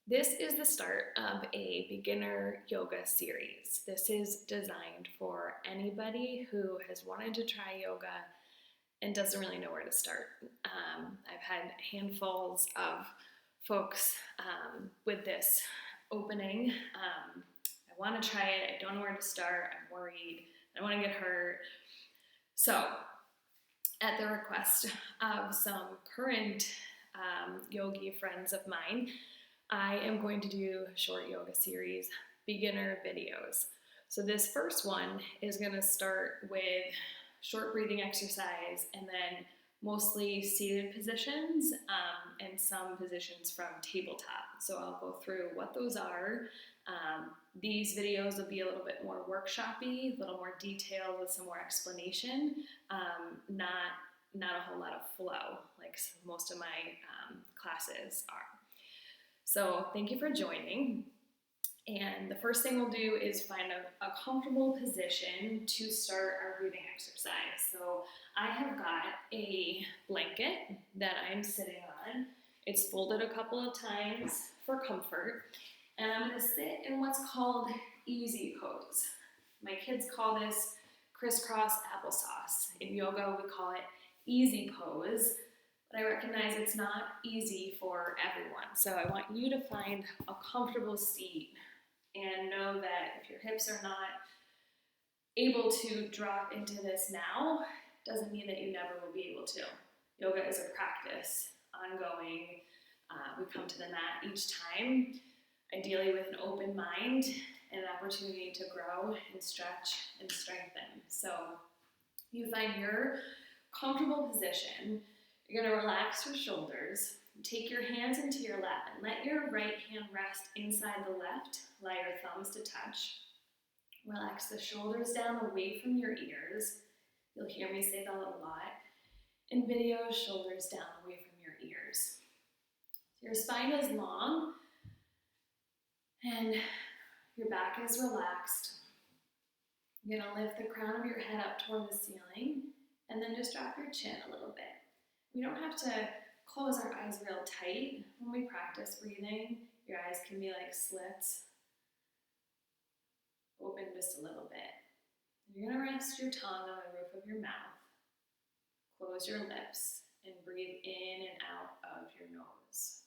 This is the start of a beginner yoga series. This is designed for anybody who has wanted to try yoga and doesn't really know where to start. I've had handfuls of folks with this opening. I want to try it, I don't know where to start, I'm worried, I don't want to get hurt. So, at the request of some current yogi friends of mine, I am going to do short yoga series, beginner videos. So this first one is going to start with short breathing exercise and then mostly seated positions and some positions from tabletop. So I'll go through what those are. These videos will be a little bit more workshop-y, a little more detailed with some more explanation, not a whole lot of flow like most of my classes are. So thank you for joining. And the first thing we'll do is find a comfortable position to start our breathing exercise. So I have got a blanket that I'm sitting on. It's folded a couple of times for comfort. And I'm going to sit in what's called easy pose. My kids call this crisscross applesauce. In yoga, we call it easy pose. But I recognize it's not easy for everyone. So I want you to find a comfortable seat and know that if your hips are not able to drop into this now, doesn't mean that you never will be able to. Yoga is a practice, ongoing. We come to the mat each time, ideally with an open mind and an opportunity to grow and stretch and strengthen. So you find your comfortable position. You're going to relax your shoulders, take your hands into your lap, and let your right hand rest inside the left. Allow your thumbs to touch. Relax the shoulders down away from your ears. You'll hear me say that a lot. In videos, shoulders down away from your ears. Your spine is long, and your back is relaxed. You're going to lift the crown of your head up toward the ceiling, and then just drop your chin a little bit. We don't have to close our eyes real tight when we practice breathing. Your eyes can be like slits. Open just a little bit. You're going to rest your tongue on the roof of your mouth. Close your lips and breathe in and out of your nose.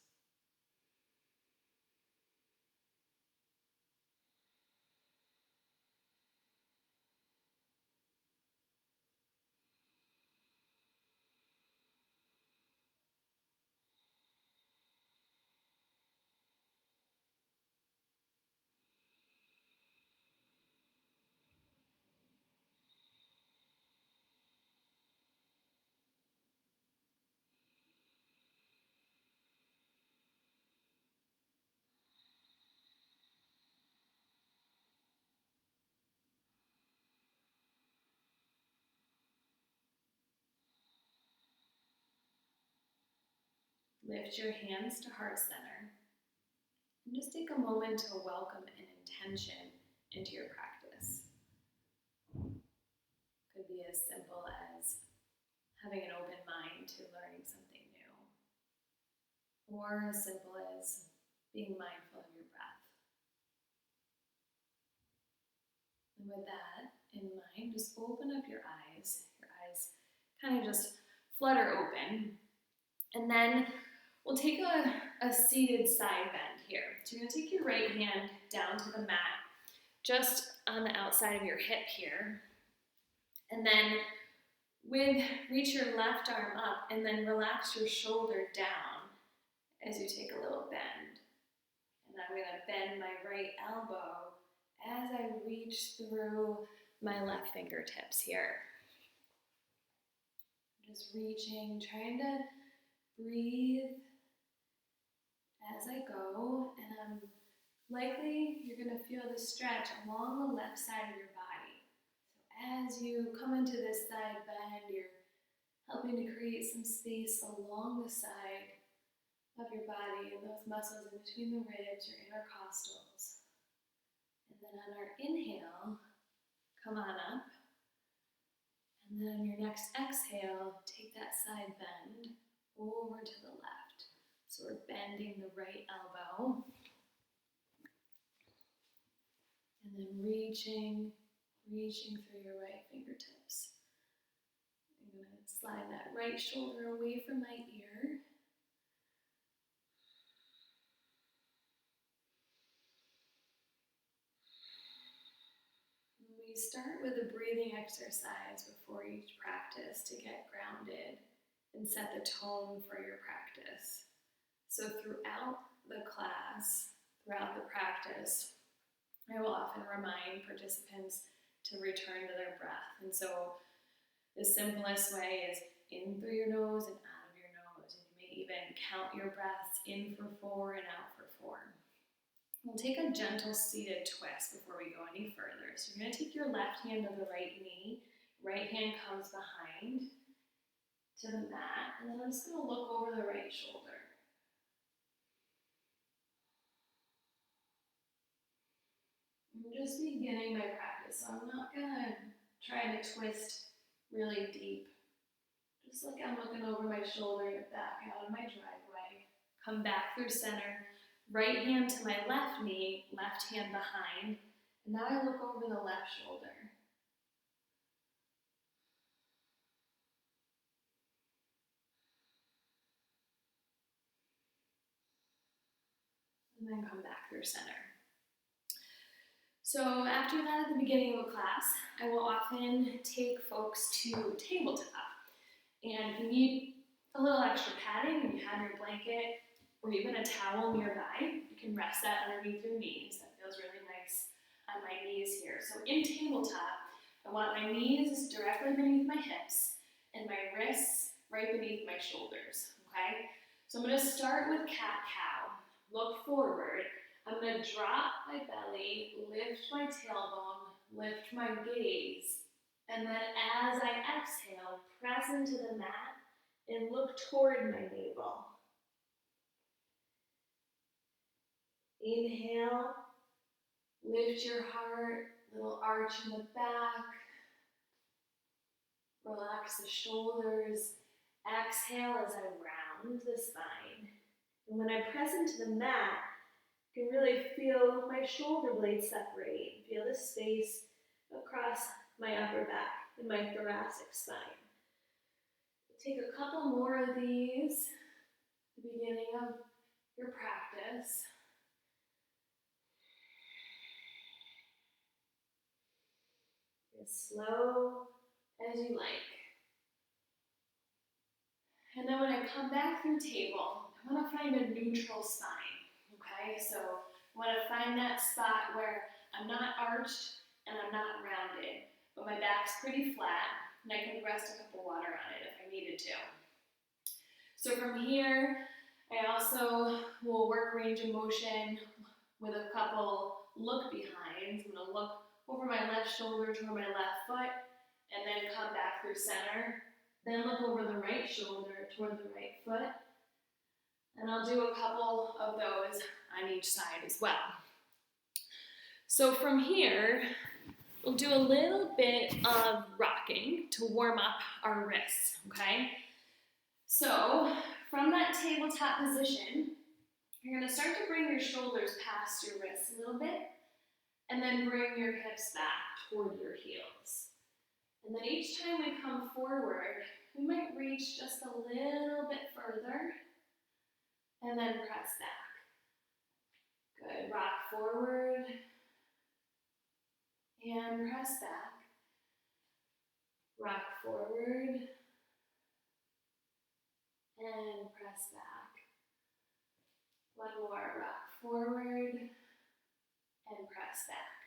Lift your hands to heart center and just take a moment to welcome an intention into your practice. Could be as simple as having an open mind to learning something new, or as simple as being mindful of your breath. And with that in mind, just open up your eyes. Your eyes kind of just flutter open. And then we'll take a seated side bend here. So you're going to take your right hand down to the mat, just on the outside of your hip here. And then reach your left arm up and then relax your shoulder down as you take a little bend. And I'm going to bend my right elbow as I reach through my left fingertips here. Just reaching, trying to breathe as I go, and likely you're going to feel the stretch along the left side of your body. So as you come into this side bend, you're helping to create some space along the side of your body and those muscles in between the ribs, your intercostals. And then on our inhale, come on up. And then on your next exhale, take that side bend over to the left. So we're bending the right elbow. And then reaching through your right fingertips. I'm going to slide that right shoulder away from my ear. We start with a breathing exercise before each practice to get grounded and set the tone for your practice. So throughout the class, throughout the practice, I will often remind participants to return to their breath. And so the simplest way is in through your nose and out of your nose. And you may even count your breaths in for 4 and out for 4. We'll take a gentle seated twist before we go any further. So you're going to take your left hand to the right knee. Right hand comes behind to the mat. And then I'm just going to look over the right shoulder. I'm just beginning my practice, so I'm not going to try to twist really deep. Just like I'm looking over my shoulder and back out of my driveway. Come back through center. Right hand to my left knee, left hand behind. And now I look over the left shoulder. And then come back through center. So after that, at the beginning of a class, I will often take folks to tabletop. And if you need a little extra padding and you have your blanket or even a towel nearby, you can rest that underneath your knees. That feels really nice on my knees here. So in tabletop, I want my knees directly beneath my hips and my wrists right beneath my shoulders, okay? So I'm gonna start with cat-cow. Look forward. I'm gonna drop my belly, lift my tailbone, lift my gaze, and then as I exhale, press into the mat and look toward my navel. Inhale, lift your heart, little arch in the back. Relax the shoulders. Exhale as I round the spine. And when I press into the mat, you can really feel my shoulder blades separate. Feel the space across my upper back and my thoracic spine. Take a couple more of these at the beginning of your practice. As slow as you like. And then when I come back through table, I want to find a neutral spine, okay? So I want to find that spot where I'm not arched and I'm not rounded, but my back's pretty flat, and I can rest a cup of water on it if I needed to. So from here, I also will work range of motion with a couple look behinds. I'm gonna look over my left shoulder toward my left foot, and then come back through center. Then look over the right shoulder toward the right foot. And I'll do a couple of those on each side as well. So from here, we'll do a little bit of rocking to warm up our wrists, okay? So from that tabletop position, you're gonna start to bring your shoulders past your wrists a little bit, and then bring your hips back toward your heels. And then each time we come forward, we might reach just a little bit further, and then press back. Good, rock forward, and press back. Rock forward, and press back. One more, rock forward, and press back.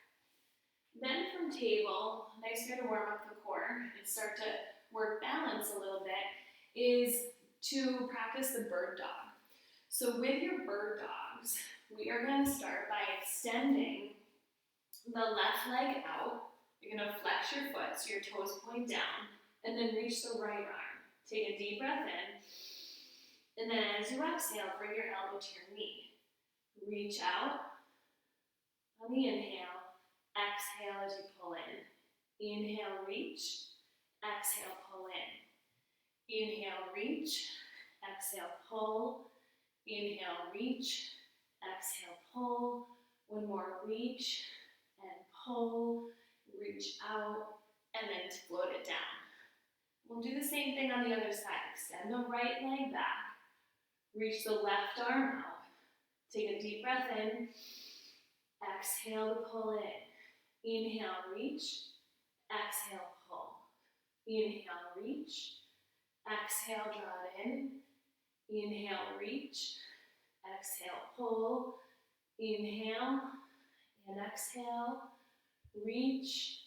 Then from table, nice way to warm up the core and start to work balance a little bit, is to practice the bird dog. So with your bird dogs, we are going to start by extending the left leg out. You're going to flex your foot so your toes point down, and then reach the right arm. Take a deep breath in, and then as you exhale, bring your elbow to your knee. Reach out on the inhale. Exhale as you pull in. Inhale, reach. Exhale, pull in. Inhale, reach. Exhale, pull. Inhale, reach. Exhale, pull. One more, reach and pull, reach out, and then float it down. We'll do the same thing on the other side. Extend the right leg back. Reach the left arm out. Take a deep breath in. Exhale to pull in. Inhale, reach. Exhale, pull. Inhale, reach. Exhale, draw it in. Inhale, reach. Exhale, pull. Inhale and exhale. Reach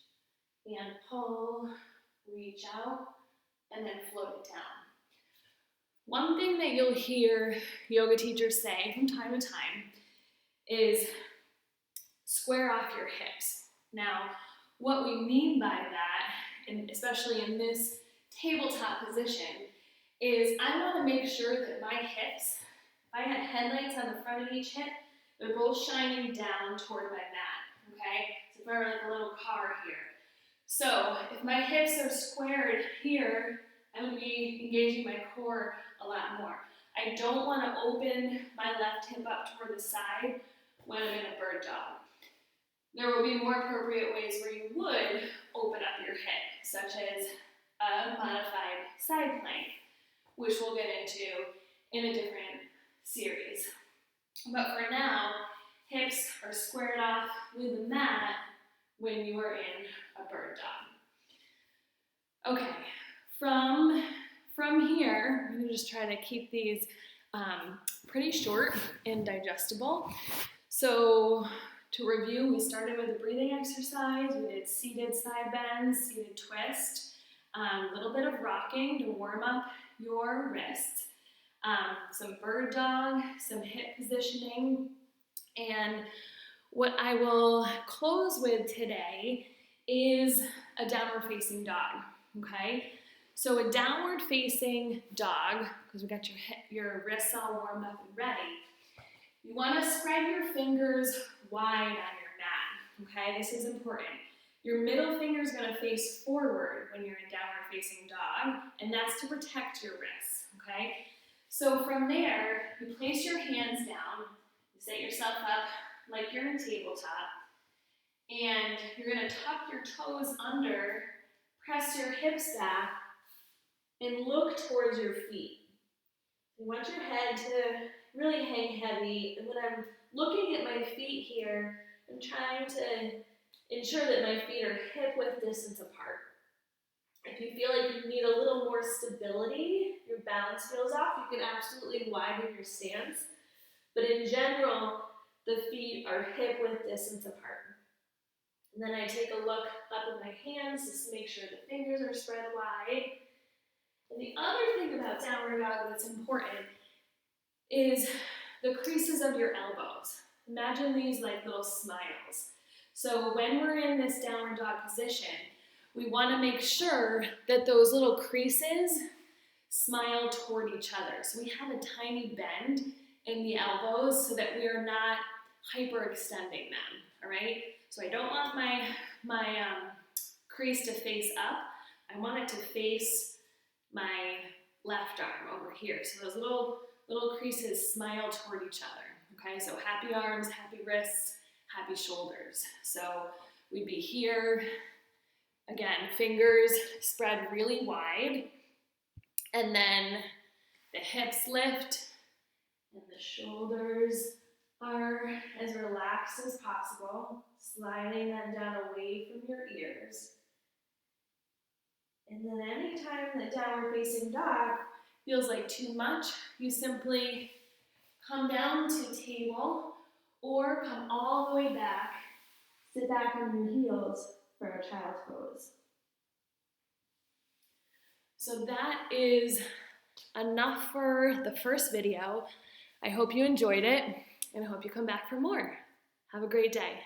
and pull. Reach out and then float it down. One thing that you'll hear yoga teachers say from time to time is square off your hips. Now, what we mean by that, and especially in this tabletop position, is I want to make sure that my hips, if I had headlights on the front of each hip, they're both shining down toward my mat, okay? So if I were like a little car here. So if my hips are squared here, I would be engaging my core a lot more. I don't want to open my left hip up toward the side when I'm in a bird dog. There will be more appropriate ways where you would open up your hip, such as a modified side plank, which we'll get into in a different series. But for now, hips are squared off with the mat when you are in a bird dog. Okay, from here, I'm going to just try to keep these pretty short and digestible. So to review, we started with a breathing exercise. We did seated side bends, seated twist, a little bit of rocking to warm up your wrists, some bird dog, some hip positioning, and what I will close with today is a downward facing dog, okay? So a downward facing dog, because we got your wrists all warmed up and ready, you want to spread your fingers wide on your mat, okay? This is important. Your middle finger is going to face forward when you're in downward facing dog, and that's to protect your wrists, okay? So from there, you place your hands down, you set yourself up like you're in a tabletop, and you're going to tuck your toes under, press your hips back, and look towards your feet. You want your head to really hang heavy, and when I'm looking at my feet here, I'm trying to ensure that my feet are hip-width distance apart. If you feel like you need a little more stability, your balance feels off, you can absolutely widen your stance, but in general, the feet are hip-width distance apart. And then I take a look up at my hands just to make sure the fingers are spread wide. And the other thing about downward dog that's important is the creases of your elbows. Imagine these like little smiles. So when we're in this downward dog position, we want to make sure that those little creases smile toward each other. So we have a tiny bend in the elbows so that we are not hyperextending them, all right? So I don't want my crease to face up. I want it to face my left arm over here. So those little creases smile toward each other, okay? So happy arms, happy wrists, happy shoulders. So we'd be here, again, fingers spread really wide, and then the hips lift, and the shoulders are as relaxed as possible, sliding them down away from your ears. And then anytime that downward facing dog feels like too much, you simply come down to table or come all the way back, sit back on your heels for a child's pose. So that is enough for the first video. I hope you enjoyed it, and I hope you come back for more. Have a great day.